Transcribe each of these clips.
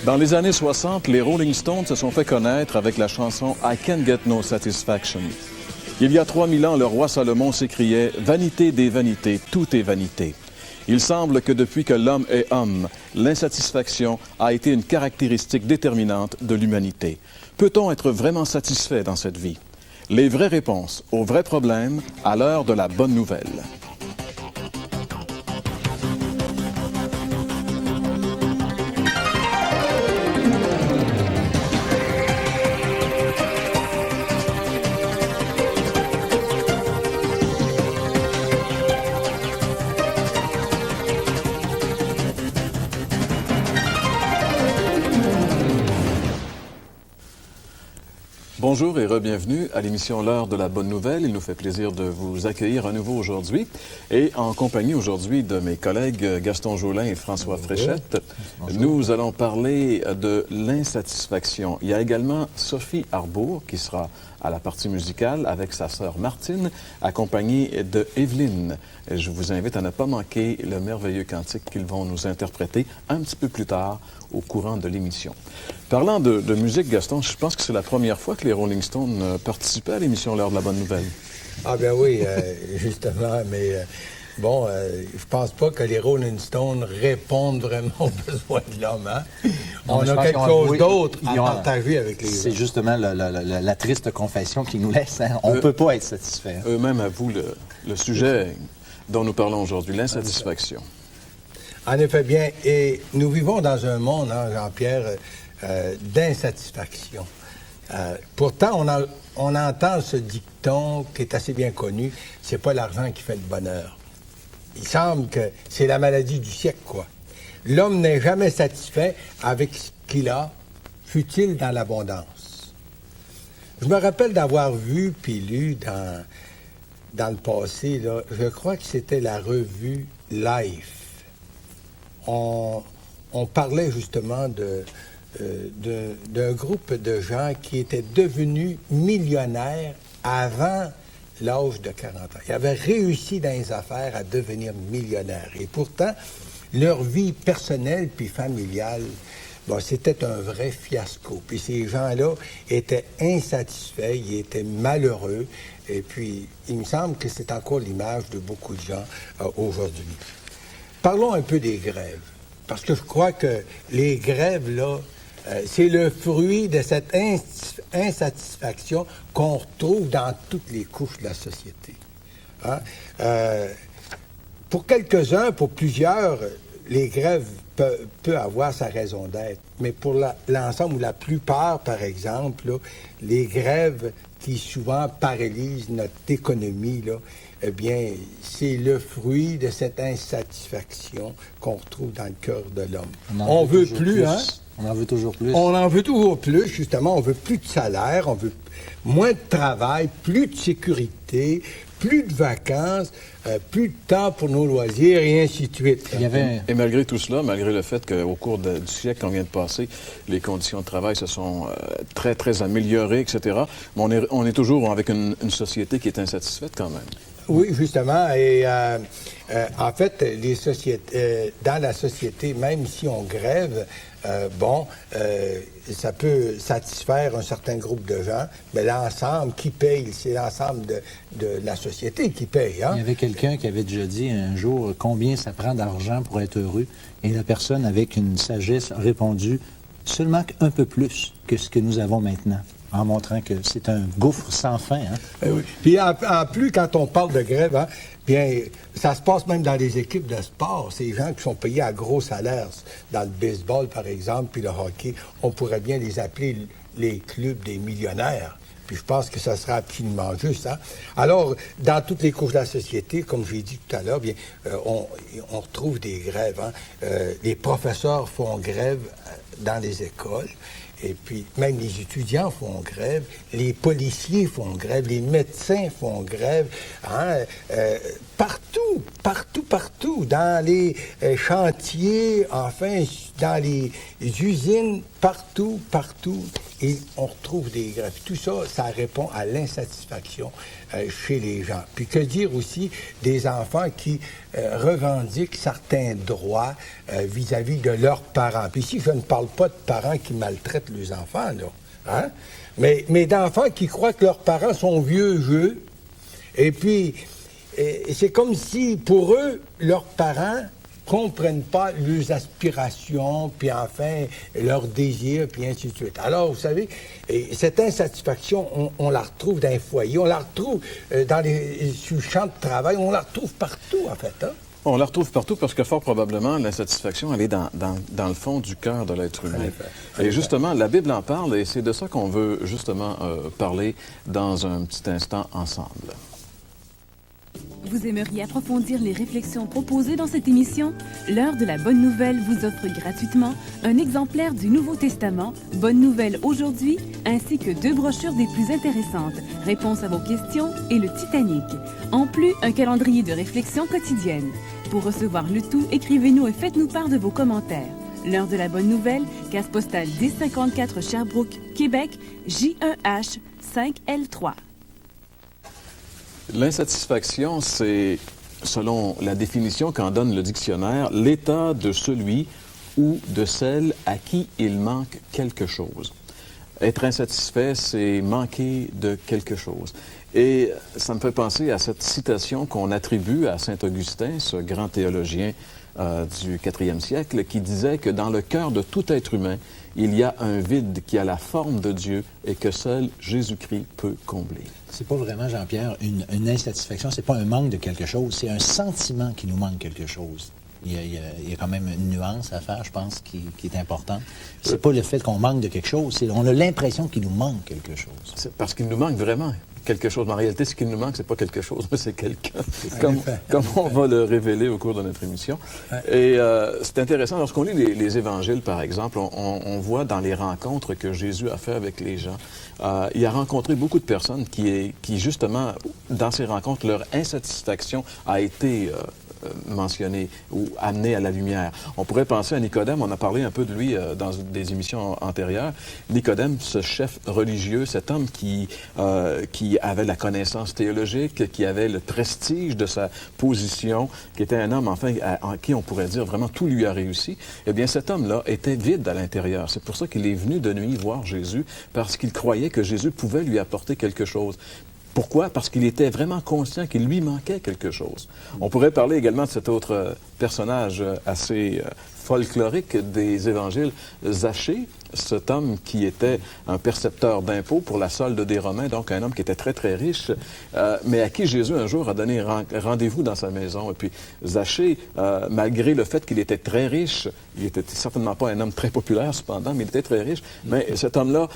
Dans les années 60, les Rolling Stones se sont fait connaître avec la chanson I Can't Get No Satisfaction. Il y a 3000 ans, le roi Salomon s'écriait « Vanité des vanités, tout est vanité ». Il semble que depuis que l'homme est homme, l'insatisfaction a été une caractéristique déterminante de l'humanité. Peut-on être vraiment satisfait dans cette vie? Les vraies réponses aux vrais problèmes à l'heure de la bonne nouvelle. Bonjour et re-bienvenue à l'émission L'heure de la bonne nouvelle. Il nous fait plaisir de vous accueillir à nouveau aujourd'hui et en compagnie aujourd'hui de mes collègues Gaston Jolin et François Fréchette. Bonjour. Nous allons parler de l'insatisfaction. Il y a également Sophie Arbour qui sera à la partie musicale avec sa sœur Martine, accompagnée de Evelyne. Je vous invite à ne pas manquer le merveilleux cantique qu'ils vont nous interpréter un petit peu plus tard au courant de l'émission. Parlant de musique, Gaston, je pense que c'est la première fois que les Rolling Stones participaient à l'émission L'heure de la bonne nouvelle. Ah ben oui, justement, mais bon, je pense pas que les Rolling Stones répondent vraiment aux besoins de l'homme. Hein? On a quelque chose d'autre à partager avec les gens. C'est justement la triste confession qu'ils nous laissent. Hein? On ne peut pas être satisfait. Hein? Eux-mêmes avouent le sujet dont nous parlons aujourd'hui, l'insatisfaction. En effet, bien, et nous vivons dans un monde, hein, Jean-Pierre, d'insatisfaction. Pourtant, on entend ce dicton qui est assez bien connu, c'est pas l'argent qui fait le bonheur. Il semble que c'est la maladie du siècle, quoi. L'homme n'est jamais satisfait avec ce qu'il a, fût-il dans l'abondance. Je me rappelle d'avoir vu puis lu dans le passé, là, je crois que c'était la revue Life. On parlait justement d'un groupe de gens qui étaient devenus millionnaires avant l'âge de 40 ans. Ils avaient réussi dans les affaires à devenir millionnaires. Et pourtant, leur vie personnelle puis familiale, bon, c'était un vrai fiasco. Puis ces gens-là étaient insatisfaits, ils étaient malheureux. Et puis, il me semble que c'est encore l'image de beaucoup de gens aujourd'hui. Parlons un peu des grèves, parce que je crois que les grèves, là, c'est le fruit de cette insatisfaction qu'on retrouve dans toutes les couches de la société. Hein? Pour quelques-uns, pour plusieurs, les grèves peuvent avoir sa raison d'être, mais pour l'ensemble ou la plupart, par exemple, là, les grèves qui souvent paralysent notre économie, là, eh bien, c'est le fruit de cette insatisfaction qu'on retrouve dans le cœur de l'homme. On veut plus, hein? On en veut toujours plus. On en veut toujours plus, justement. On veut plus de salaire, on veut moins de travail, plus de sécurité, plus de vacances, plus de temps pour nos loisirs et ainsi de suite. Et malgré tout cela, malgré le fait qu'au cours du siècle qu'on vient de passer, les conditions de travail se sont très, très améliorées, etc., mais on est toujours avec une société qui est insatisfaite quand même. Oui, justement. Et en fait, les sociétés, dans la société, même si on grève, ça peut satisfaire un certain groupe de gens, mais l'ensemble qui paye, c'est l'ensemble de la société qui paye. Hein? Il y avait quelqu'un qui avait déjà dit un jour combien ça prend d'argent pour être heureux, et la personne, avec une sagesse, a répondu seulement un peu plus que ce que nous avons maintenant, en montrant que c'est un gouffre sans fin. Hein? Oui. Puis en plus, quand on parle de grève, hein, bien, ça se passe même dans les équipes de sport. Ces gens qui sont payés à gros salaires, dans le baseball, par exemple, puis le hockey, on pourrait bien les appeler les clubs des millionnaires. Puis je pense que ça sera absolument juste. Hein? Alors, dans toutes les couches de la société, comme j'ai dit tout à l'heure, bien, on retrouve des grèves. Hein? Les professeurs font grève dans les écoles. Et puis, même les étudiants font grève, les policiers font grève, les médecins font grève, hein, partout, dans les chantiers, enfin, dans les usines, partout, et on retrouve des greffes. Tout ça, ça répond à l'insatisfaction chez les gens. Puis que dire aussi des enfants qui revendiquent certains droits vis-à-vis de leurs parents. Puis ici, je ne parle pas de parents qui maltraitent leurs enfants, là, hein? Mais d'enfants qui croient que leurs parents sont vieux jeux, et puis c'est comme si, pour eux, leurs parents comprennent pas leurs aspirations, puis enfin, leurs désirs, puis ainsi de suite. Alors, vous savez, cette insatisfaction, on la retrouve dans les foyers, on la retrouve sur le champ de travail, on la retrouve partout, en fait, hein? On la retrouve partout parce que fort probablement, l'insatisfaction, elle est dans le fond du cœur de l'être humain. Et justement, la Bible en parle et c'est de ça qu'on veut justement parler dans un petit instant ensemble. Vous aimeriez approfondir les réflexions proposées dans cette émission? L'heure de la Bonne Nouvelle vous offre gratuitement un exemplaire du Nouveau Testament, Bonne Nouvelle aujourd'hui, ainsi que 2 brochures des plus intéressantes, Réponses à vos questions et le Titanic. En plus, un calendrier de réflexion quotidienne. Pour recevoir le tout, écrivez-nous et faites-nous part de vos commentaires. L'heure de la Bonne Nouvelle, case postale 1054 Sherbrooke, Québec, J1H 5L3. L'insatisfaction, c'est, selon la définition qu'en donne le dictionnaire, l'état de celui ou de celle à qui il manque quelque chose. Être insatisfait, c'est manquer de quelque chose. Et ça me fait penser à cette citation qu'on attribue à saint Augustin, ce grand théologien du 4e siècle, qui disait que dans le cœur de tout être humain, il y a un vide qui a la forme de Dieu et que seul Jésus-Christ peut combler. C'est pas vraiment, Jean-Pierre, une insatisfaction, c'est pas un manque de quelque chose, c'est un sentiment qui nous manque quelque chose. Il y a quand même une nuance à faire, je pense, qui est importante. C'est pas le fait qu'on manque de quelque chose, c'est on a l'impression qu'il nous manque quelque chose. C'est parce qu'il nous manque vraiment quelque chose. Mais en réalité, ce qui nous manque, c'est pas quelque chose, mais c'est quelqu'un, comme on va le révéler au cours de notre émission. Et c'est intéressant, lorsqu'on lit les évangiles, par exemple, on voit dans les rencontres que Jésus a fait avec les gens, il a rencontré beaucoup de personnes qui justement, dans ces rencontres, leur insatisfaction a été mentionné ou amené à la lumière. On pourrait penser à Nicodème, on a parlé un peu de lui dans des émissions antérieures. Nicodème, ce chef religieux, cet homme qui avait la connaissance théologique, qui avait le prestige de sa position, qui était un homme, enfin, en qui on pourrait dire vraiment tout lui a réussi, eh bien cet homme-là était vide à l'intérieur. C'est pour ça qu'il est venu de nuit voir Jésus, parce qu'il croyait que Jésus pouvait lui apporter quelque chose. Pourquoi? Parce qu'il était vraiment conscient qu'il lui manquait quelque chose. On pourrait parler également de cet autre personnage assez folklorique des évangiles, Zachée, cet homme qui était un percepteur d'impôts pour la solde des Romains, donc un homme qui était très, très riche, mais à qui Jésus un jour a donné rendez-vous dans sa maison. Et puis Zachée, malgré le fait qu'il était très riche, il n'était certainement pas un homme très populaire cependant, mais il était très riche, mais cet homme-là,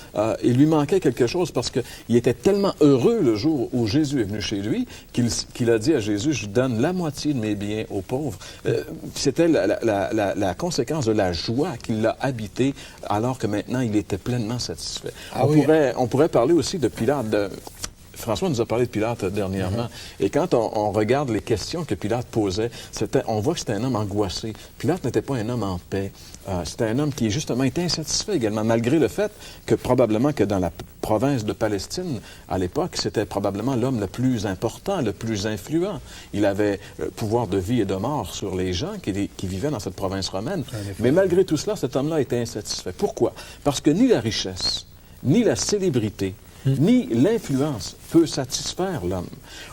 il lui manquait quelque chose parce qu'il était tellement heureux le jour où Jésus est venu chez lui qu'il a dit à Jésus, je donne la moitié de mes biens aux pauvres. C'était la conséquence de la joie qui l'a habité alors que maintenant il était pleinement satisfait. On pourrait parler aussi de Pilate. François nous a parlé de Pilate dernièrement. Et quand on regarde les questions que Pilate posait, on voit que c'était un homme angoissé. Pilate n'était pas un homme en paix. C'était un homme qui, justement, était insatisfait également, malgré le fait que probablement que dans la province de Palestine, à l'époque, c'était probablement l'homme le plus important, le plus influent. Il avait pouvoir de vie et de mort sur les gens qui vivaient dans cette province romaine. Mais malgré tout cela, cet homme-là était insatisfait. Pourquoi? Parce que ni la richesse, ni la célébrité, ni l'influence peut satisfaire l'homme.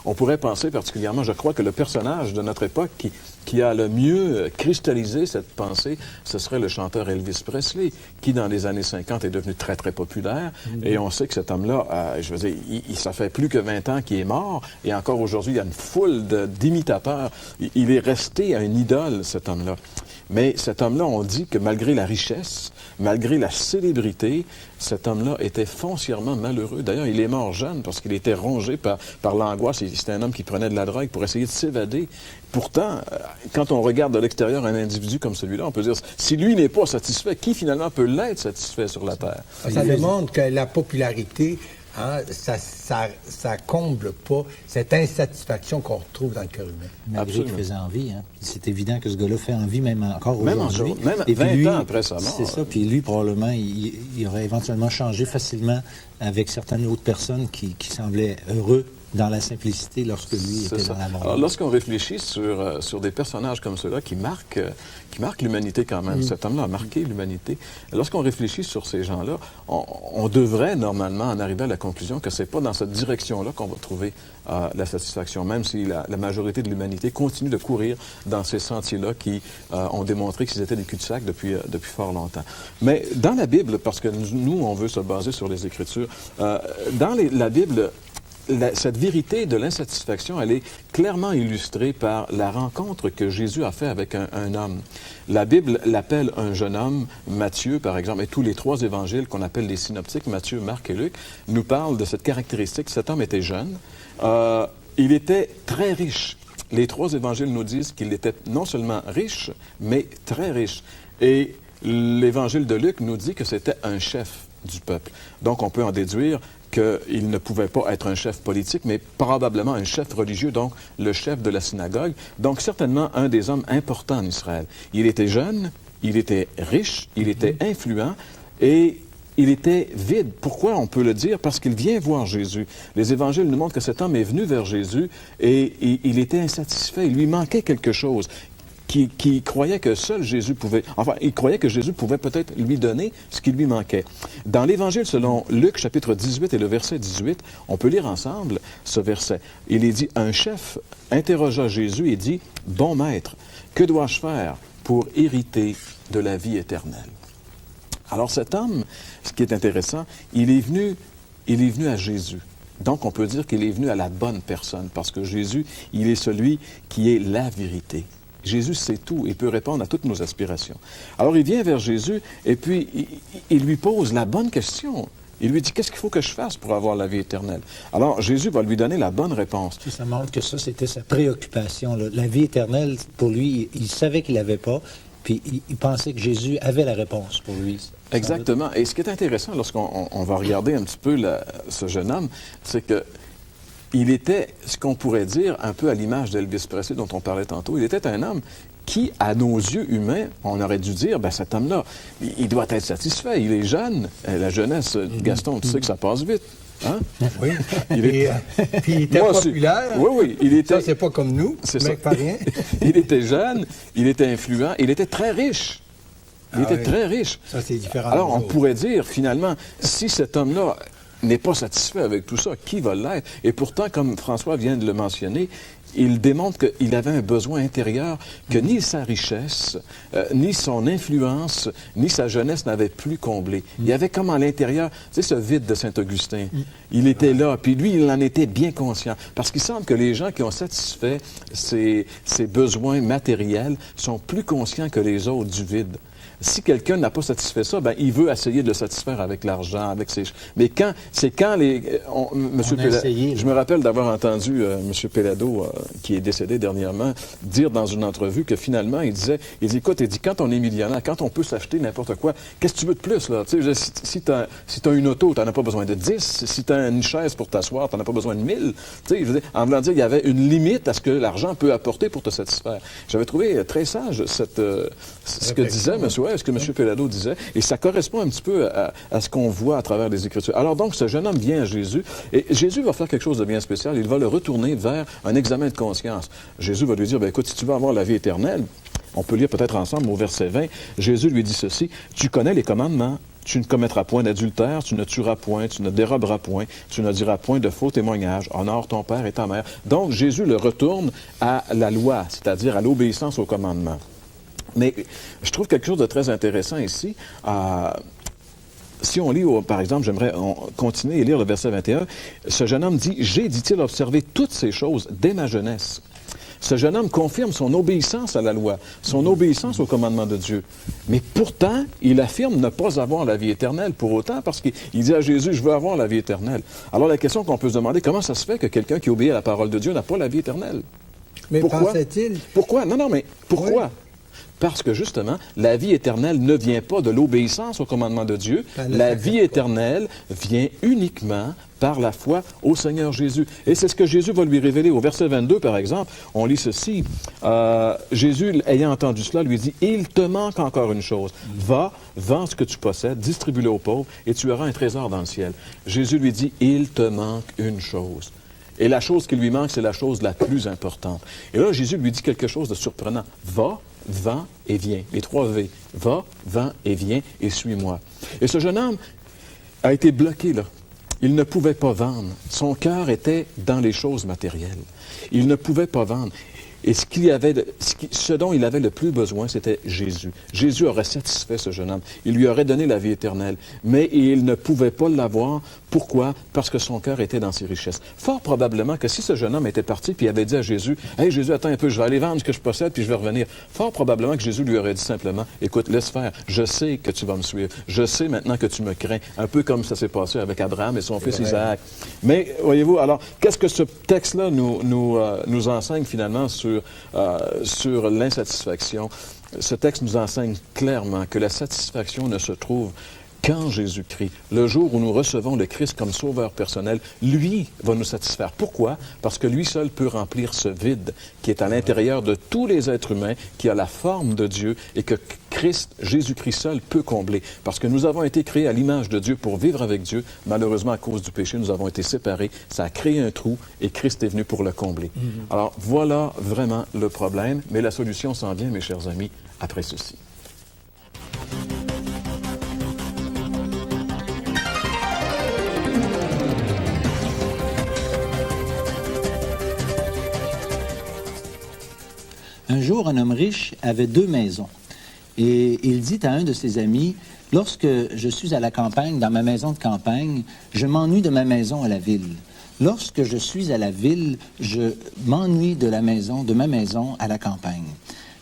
On pourrait penser particulièrement, je crois que le personnage de notre époque qui a le mieux cristallisé cette pensée, ce serait le chanteur Elvis Presley, qui dans les années 50 est devenu très, très populaire. Et on sait que cet homme-là, je veux dire, ça fait plus que 20 ans qu'il est mort, et encore aujourd'hui, il y a une foule d'imitateurs. Il est resté à une idole, cet homme-là. Mais cet homme-là, on dit que malgré la richesse, malgré la célébrité, cet homme-là était foncièrement malheureux. D'ailleurs, il est mort jeune parce qu'il était rongé par l'angoisse. C'était un homme qui prenait de la drogue pour essayer de s'évader. Pourtant, quand on regarde de l'extérieur un individu comme celui-là, on peut dire, si lui n'est pas satisfait, qui finalement peut l'être satisfait sur la Terre? Ça démontre que la popularité hein, ça comble pas cette insatisfaction qu'on retrouve dans le cœur humain. Malgré qu'il faisait envie. Hein. C'est évident que ce gars-là fait envie, même encore aujourd'hui. Même Et puis 20 lui, ans après sa mort. C'est ça. Puis lui, probablement, il aurait éventuellement changé facilement avec certaines autres personnes qui semblaient heureux dans la simplicité lorsque lui était dans la mort. Alors, lorsqu'on réfléchit sur des personnages comme ceux-là qui marquent l'humanité quand même, cet homme-là a marqué l'humanité, lorsqu'on réfléchit sur ces gens-là, on devrait normalement en arriver à la conclusion que c'est pas dans cette direction-là qu'on va trouver la satisfaction, même si la majorité de l'humanité continue de courir dans ces sentiers-là qui ont démontré qu'ils étaient des cul-de-sac depuis fort longtemps. Mais dans la Bible, parce que nous, on veut se baser sur les Écritures, dans la Bible, cette vérité de l'insatisfaction, elle est clairement illustrée par la rencontre que Jésus a faite avec un homme. La Bible l'appelle un jeune homme, Matthieu par exemple, et tous les 3 évangiles qu'on appelle les synoptiques, Matthieu, Marc et Luc, nous parlent de cette caractéristique. Cet homme était jeune, il était très riche. Les 3 évangiles nous disent qu'il était non seulement riche, mais très riche. Et l'évangile de Luc nous dit que c'était un chef du peuple. Donc on peut en déduire qu'il ne pouvait pas être un chef politique, mais probablement un chef religieux, donc le chef de la synagogue, donc certainement un des hommes importants en Israël. Il était jeune, il était riche, il était influent et il était vide. Pourquoi on peut le dire? Parce qu'il vient voir Jésus. Les évangiles nous montrent que cet homme est venu vers Jésus et il était insatisfait, il lui manquait quelque chose. Qui croyait que seul Jésus pouvait... Enfin, il croyait que Jésus pouvait peut-être lui donner ce qui lui manquait. Dans l'Évangile selon Luc, chapitre 18 et le verset 18, on peut lire ensemble ce verset. Il est dit, un chef interrogea Jésus et dit, « Bon maître, que dois-je faire pour hériter de la vie éternelle? » Alors cet homme, ce qui est intéressant, il est venu à Jésus. Donc on peut dire qu'il est venu à la bonne personne, parce que Jésus, il est celui qui est la vérité. Jésus sait tout et peut répondre à toutes nos aspirations. Alors il vient vers Jésus et puis il lui pose la bonne question. Il lui dit, qu'est-ce qu'il faut que je fasse pour avoir la vie éternelle? Alors Jésus va lui donner la bonne réponse. Puis ça montre que ça, c'était sa préoccupation. Là. La vie éternelle, pour lui, il savait qu'il l'avait pas, puis il pensait que Jésus avait la réponse pour lui. Exactement. Et ce qui est intéressant lorsqu'on va regarder un petit peu ce jeune homme, c'est que il était, ce qu'on pourrait dire, un peu à l'image d'Elvis Presley dont on parlait tantôt. Il était un homme qui, à nos yeux humains, on aurait dû dire, ben cet homme-là, il doit être satisfait. Il est jeune. La jeunesse, Gaston, tu sais que ça passe vite. Hein? Oui. Puis il était populaire. Oui. Il était... Ça, c'est pas comme nous, mais pas rien. Il était jeune, il était influent, il était très riche. Il était très riche. Ça, c'est différent. Alors, on pourrait dire, finalement, si cet homme-là n'est pas satisfait avec tout ça, qui va l'être? Et pourtant, comme François vient de le mentionner, il démontre qu'il avait un besoin intérieur que ni sa richesse, ni son influence, ni sa jeunesse n'avaient plus comblé. Il y avait comme à l'intérieur, tu sais, ce vide de Saint-Augustin. Il était là, puis lui, il en était bien conscient. Parce qu'il semble que les gens qui ont satisfait ces besoins matériels sont plus conscients que les autres du vide. Si quelqu'un n'a pas satisfait ça, ben il veut essayer de le satisfaire avec l'argent, avec ses... Mais quand Monsieur Pellado, je me rappelle d'avoir entendu Monsieur Pellado, qui est décédé dernièrement, dire dans une entrevue que finalement, il dit, écoute, quand on est millionnaire, quand on peut s'acheter n'importe quoi, qu'est-ce que tu veux de plus, là? Tu sais, si t'as une auto, t'en as pas besoin de 10. Si t'as une chaise pour t'asseoir, t'en as pas besoin de 1000. Tu sais, je veux dire, en voulant dire, il y avait une limite à ce que l'argent peut apporter pour te satisfaire. J'avais trouvé très sage ce que disait Monsieur. Ce que M. Pellado disait, et ça correspond un petit peu à ce qu'on voit à travers les Écritures. Alors donc, ce jeune homme vient à Jésus, et Jésus va faire quelque chose de bien spécial, il va le retourner vers un examen de conscience. Jésus va lui dire, écoute, si tu veux avoir la vie éternelle, on peut lire peut-être ensemble au verset 20, Jésus lui dit ceci, « Tu connais les commandements, tu ne commettras point d'adultère, tu ne tueras point, tu ne déroberas point, tu ne diras point de faux témoignages, honore ton père et ta mère. » Donc, Jésus le retourne à la loi, c'est-à-dire à l'obéissance aux commandements. Mais je trouve quelque chose de très intéressant ici. Si on lit, par exemple, j'aimerais continuer et lire le verset 21, ce jeune homme dit « J'ai, dit-il, observé toutes ces choses dès ma jeunesse. » Ce jeune homme confirme son obéissance à la loi, son obéissance au commandement de Dieu. Mais pourtant, il affirme ne pas avoir la vie éternelle pour autant, parce qu'il dit à Jésus « Je veux avoir la vie éternelle. » Alors la question qu'on peut se demander, comment ça se fait que quelqu'un qui obéit à la parole de Dieu n'a pas la vie éternelle? Mais pourquoi? pensait-il... Pourquoi? Non, mais pourquoi? Oui. Parce que justement, la vie éternelle ne vient pas de l'obéissance au commandement de Dieu. La vie éternelle vient uniquement par la foi au Seigneur Jésus. Et c'est ce que Jésus va lui révéler. Au verset 22, par exemple, on lit ceci. Jésus, ayant entendu cela, lui dit, « Il te manque encore une chose. Va, vends ce que tu possèdes, distribue-le aux pauvres, et tu auras un trésor dans le ciel. » Jésus lui dit, « Il te manque une chose. » Et la chose qui lui manque, c'est la chose la plus importante. Et là, Jésus lui dit quelque chose de surprenant. « Va, vends et viens. » Les 3 V. « Va, vends et viens et suis-moi. » Et ce jeune homme a été bloqué là. Il ne pouvait pas vendre. Son cœur était dans les choses matérielles. Il ne pouvait pas vendre. Et ce dont il avait le plus besoin, c'était Jésus. Jésus aurait satisfait ce jeune homme. Il lui aurait donné la vie éternelle. Mais il ne pouvait pas l'avoir. Pourquoi? Parce que son cœur était dans ses richesses. Fort probablement que si ce jeune homme était parti puis avait dit à Jésus, « Hey Jésus, attends un peu, je vais aller vendre ce que je possède puis je vais revenir. » Fort probablement que Jésus lui aurait dit simplement, « Écoute, laisse faire. Je sais que tu vas me suivre. Je sais maintenant que tu me crains. » Un peu comme ça s'est passé avec Abraham et son fils Isaac. Mais, voyez-vous, alors, qu'est-ce que ce texte-là nous enseigne finalement sur l'insatisfaction? Ce texte nous enseigne clairement que la satisfaction ne se trouve qu'en Jésus-Christ. Le jour où nous recevons le Christ comme sauveur personnel, lui va nous satisfaire. Pourquoi? Parce que lui seul peut remplir ce vide qui est à l'intérieur de tous les êtres humains, qui a la forme de Dieu et que Jésus-Christ seul peut combler. Parce que nous avons été créés à l'image de Dieu pour vivre avec Dieu. Malheureusement, à cause du péché, nous avons été séparés. Ça a créé un trou et Christ est venu pour le combler. Alors, voilà vraiment le problème. Mais la solution s'en vient, mes chers amis, après ceci. Un jour, un homme riche avait 2 maisons. Et il dit à un de ses amis, « Lorsque je suis à la campagne, dans ma maison de campagne, je m'ennuie de ma maison à la ville. Lorsque je suis à la ville, je m'ennuie de ma maison à la campagne. »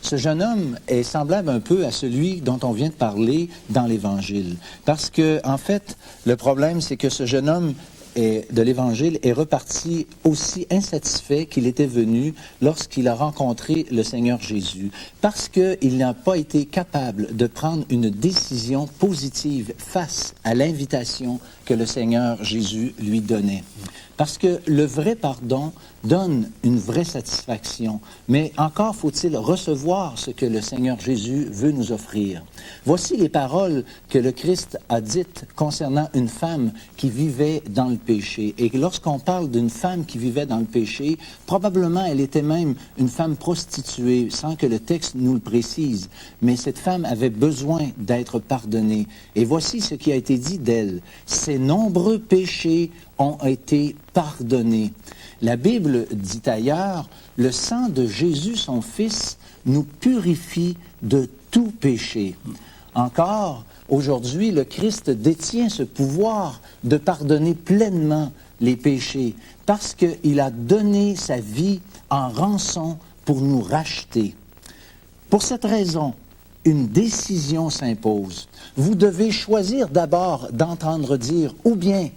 Ce jeune homme est semblable un peu à celui dont on vient de parler dans l'Évangile. Parce que, en fait, le problème, c'est que ce jeune homme de l'Évangile est reparti aussi insatisfait qu'il était venu lorsqu'il a rencontré le Seigneur Jésus, parce qu'il n'a pas été capable de prendre une décision positive face à l'invitation que le Seigneur Jésus lui donnait. Parce que le vrai pardon donne une vraie satisfaction, mais encore faut-il recevoir ce que le Seigneur Jésus veut nous offrir. Voici les paroles que le Christ a dites concernant une femme qui vivait dans le péché. Et lorsqu'on parle d'une femme qui vivait dans le péché, probablement elle était même une femme prostituée, sans que le texte nous le précise. Mais cette femme avait besoin d'être pardonnée. Et voici ce qui a été dit d'elle. Ses nombreux péchés ont été pardonnés. La Bible dit ailleurs, le sang de Jésus, son Fils, nous purifie de tout péché. Encore, aujourd'hui, le Christ détient ce pouvoir de pardonner pleinement les péchés parce qu'il a donné sa vie en rançon pour nous racheter. Pour cette raison, une décision s'impose. Vous devez choisir d'abord d'entendre dire ou bien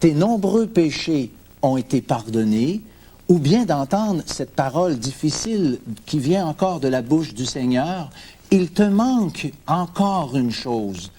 tes nombreux péchés ont été pardonnés, ou bien d'entendre cette parole difficile qui vient encore de la bouche du Seigneur, il te manque encore une chose.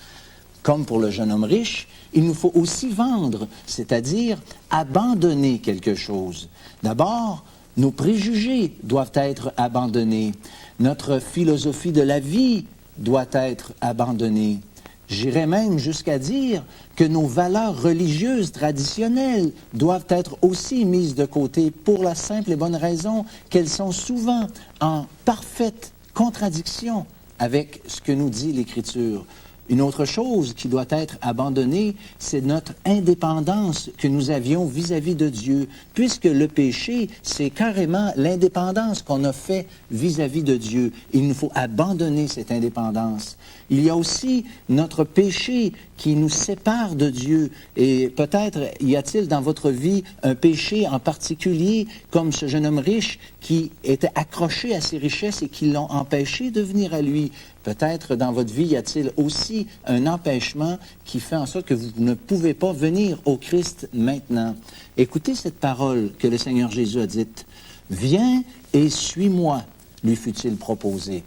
Comme pour le jeune homme riche, il nous faut aussi vendre, c'est-à-dire abandonner quelque chose. D'abord, nos préjugés doivent être abandonnés. Notre philosophie de la vie doit être abandonnée. J'irais même jusqu'à dire que nos valeurs religieuses traditionnelles doivent être aussi mises de côté pour la simple et bonne raison qu'elles sont souvent en parfaite contradiction avec ce que nous dit l'Écriture. Une autre chose qui doit être abandonnée, c'est notre indépendance que nous avions vis-à-vis de Dieu, puisque le péché, c'est carrément l'indépendance qu'on a fait vis-à-vis de Dieu. Il nous faut abandonner cette indépendance. Il y a aussi notre péché qui nous sépare de Dieu. Et peut-être y a-t-il dans votre vie un péché en particulier, comme ce jeune homme riche qui était accroché à ses richesses et qui l'ont empêché de venir à lui. Peut-être dans votre vie y a-t-il aussi un empêchement qui fait en sorte que vous ne pouvez pas venir au Christ maintenant. Écoutez cette parole que le Seigneur Jésus a dite. « Viens et suis-moi », lui fut-il proposé.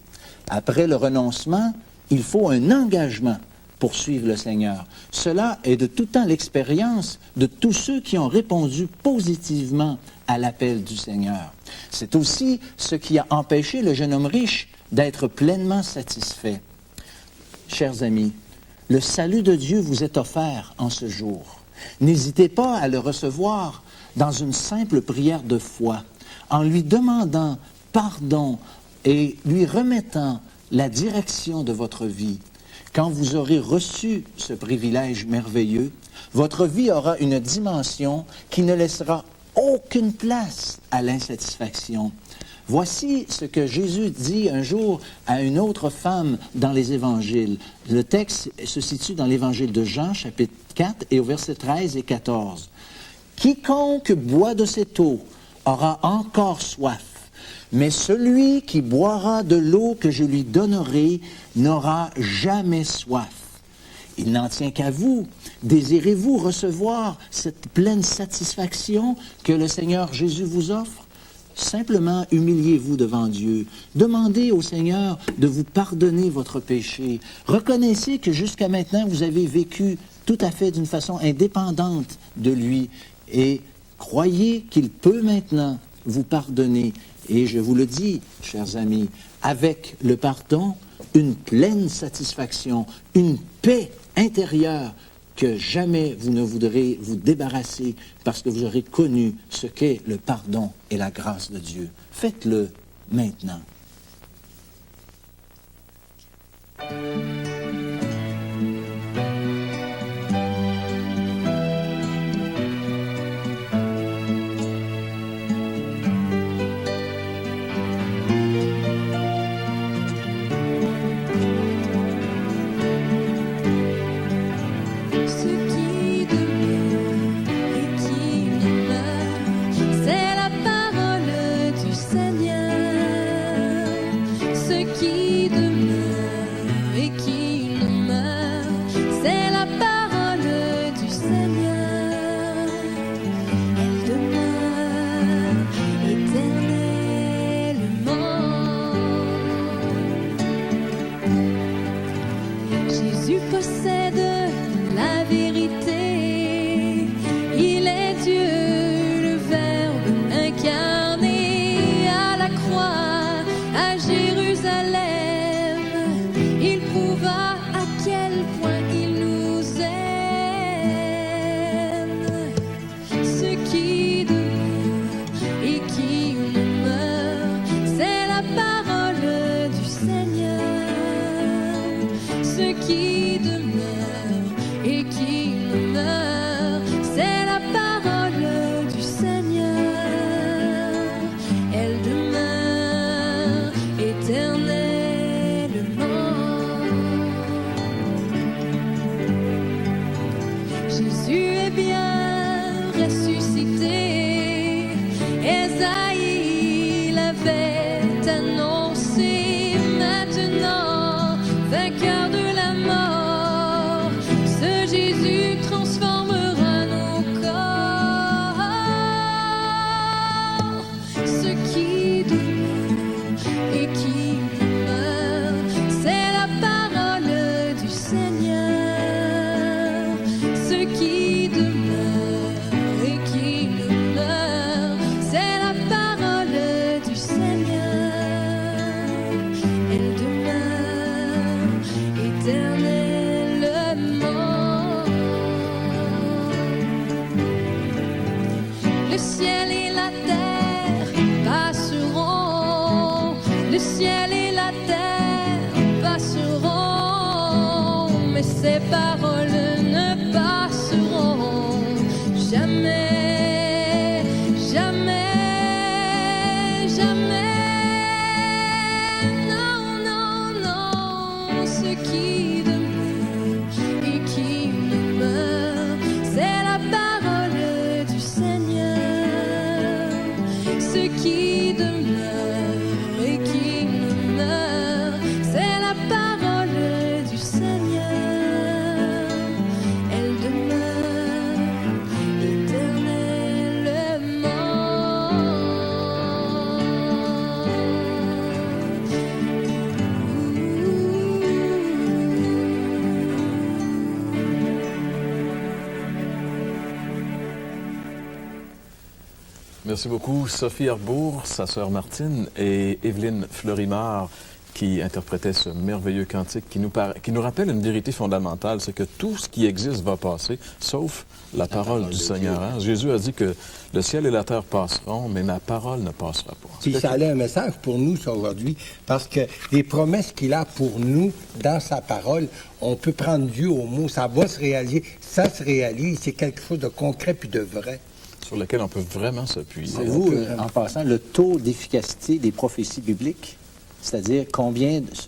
Après le renoncement, il faut un engagement pour suivre le Seigneur. Cela est de tout temps l'expérience de tous ceux qui ont répondu positivement à l'appel du Seigneur. C'est aussi ce qui a empêché le jeune homme riche d'être pleinement satisfait. Chers amis, le salut de Dieu vous est offert en ce jour. N'hésitez pas à le recevoir dans une simple prière de foi, en lui demandant pardon et lui remettant la direction de votre vie. Quand vous aurez reçu ce privilège merveilleux, votre vie aura une dimension qui ne laissera aucune place à l'insatisfaction. Voici ce que Jésus dit un jour à une autre femme dans les évangiles. Le texte se situe dans l'évangile de Jean, chapitre 4, et au verset 13 et 14. « Quiconque boit de cette eau aura encore soif, mais celui qui boira de l'eau que je lui donnerai n'aura jamais soif. Il n'en tient qu'à vous. Désirez-vous recevoir cette pleine satisfaction que le Seigneur Jésus vous offre? Simplement humiliez-vous devant Dieu. Demandez au Seigneur de vous pardonner votre péché. Reconnaissez que jusqu'à maintenant, vous avez vécu tout à fait d'une façon indépendante de lui et croyez qu'il peut maintenant vous pardonner. Et je vous le dis, chers amis, avec le pardon, une pleine satisfaction, une paix intérieure que jamais vous ne voudrez vous débarrasser parce que vous aurez connu ce qu'est le pardon et la grâce de Dieu. Faites-le maintenant. Merci beaucoup, Sophie Arbour, sa sœur Martine et Évelyne Fleurimard, qui interprétait ce merveilleux cantique qui nous rappelle une vérité fondamentale, c'est que tout ce qui existe va passer, sauf la parole du Seigneur. Hein? Jésus a dit que le ciel et la terre passeront, mais ma parole ne passera pas. Puis ça a un message pour nous, ça, aujourd'hui, parce que les promesses qu'il a pour nous dans sa parole, on peut prendre Dieu au mot, ça va se réaliser, ça se réalise, c'est quelque chose de concret puis de vrai. Sur lequel on peut vraiment s'appuyer. Savez-vous, en passant, le taux d'efficacité des prophéties bibliques, c'est-à-dire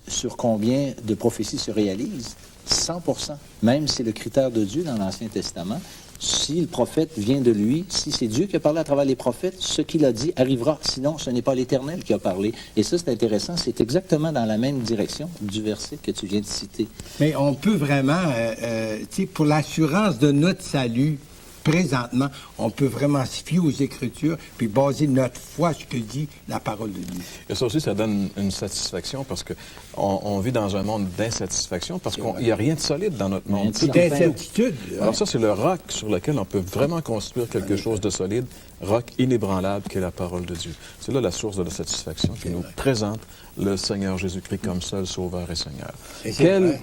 sur combien de prophéties se réalisent? 100%. Même si c'est le critère de Dieu dans l'Ancien Testament. Si le prophète vient de lui, si c'est Dieu qui a parlé à travers les prophètes, ce qu'il a dit arrivera. Sinon, ce n'est pas l'Éternel qui a parlé. Et ça, c'est intéressant. C'est exactement dans la même direction du verset que tu viens de citer. Mais on peut vraiment, tu sais, pour l'assurance de notre salut, présentement, on peut vraiment se fier aux Écritures puis baser notre foi sur ce que dit la parole de Dieu. Et ça aussi, ça donne une satisfaction parce qu'on vit dans un monde d'insatisfaction parce qu'il n'y a rien de solide dans notre monde. C'est incertitude. Alors ça, c'est le roc sur lequel on peut vraiment construire quelque chose de solide, roc inébranlable qui est la parole de Dieu. C'est là la source de la satisfaction qui nous présente le Seigneur Jésus-Christ comme seul Sauveur et Seigneur. Et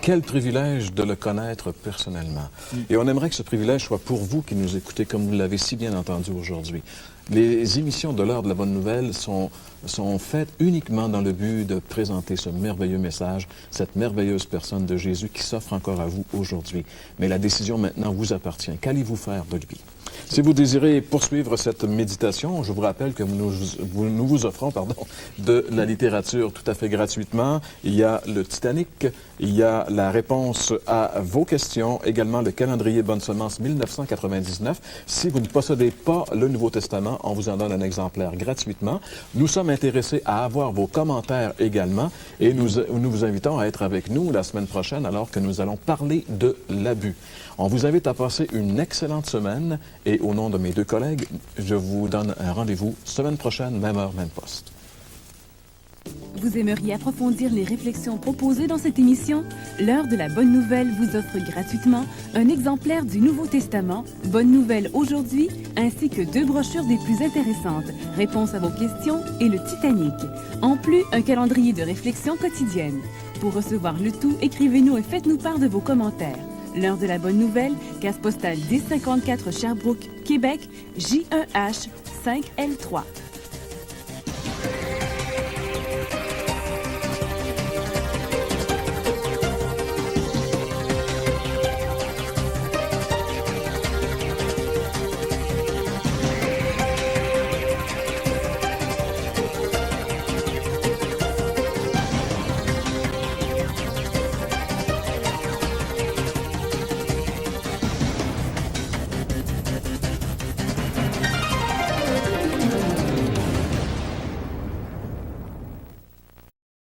quel privilège de le connaître personnellement. Et on aimerait que ce privilège soit pour vous qui nous écoutez, comme vous l'avez si bien entendu aujourd'hui. Les émissions de l'heure de la bonne nouvelle sont faites uniquement dans le but de présenter ce merveilleux message, cette merveilleuse personne de Jésus qui s'offre encore à vous aujourd'hui. Mais la décision maintenant vous appartient. Qu'allez-vous faire de lui? Si vous désirez poursuivre cette méditation, je vous rappelle que nous vous offrons de la littérature tout à fait gratuitement. Il y a le Titanic, il y a la réponse à vos questions, également le calendrier Bonne Semence 1999. Si vous ne possédez pas le Nouveau Testament, on vous en donne un exemplaire gratuitement. Nous sommes intéressés à avoir vos commentaires également et nous vous invitons à être avec nous la semaine prochaine alors que nous allons parler de l'abus. On vous invite à passer une excellente semaine et au nom de mes deux collègues, je vous donne un rendez-vous semaine prochaine, même heure, même poste. Vous aimeriez approfondir les réflexions proposées dans cette émission? L'heure de la bonne nouvelle vous offre gratuitement un exemplaire du Nouveau Testament, Bonne Nouvelle aujourd'hui, ainsi que 2 brochures des plus intéressantes, Réponse à vos questions et le Titanic. En plus, un calendrier de réflexion quotidienne. Pour recevoir le tout, écrivez-nous et faites-nous part de vos commentaires. L'heure de la bonne nouvelle, case postale 1054 Sherbrooke, Québec, J1H 5L3.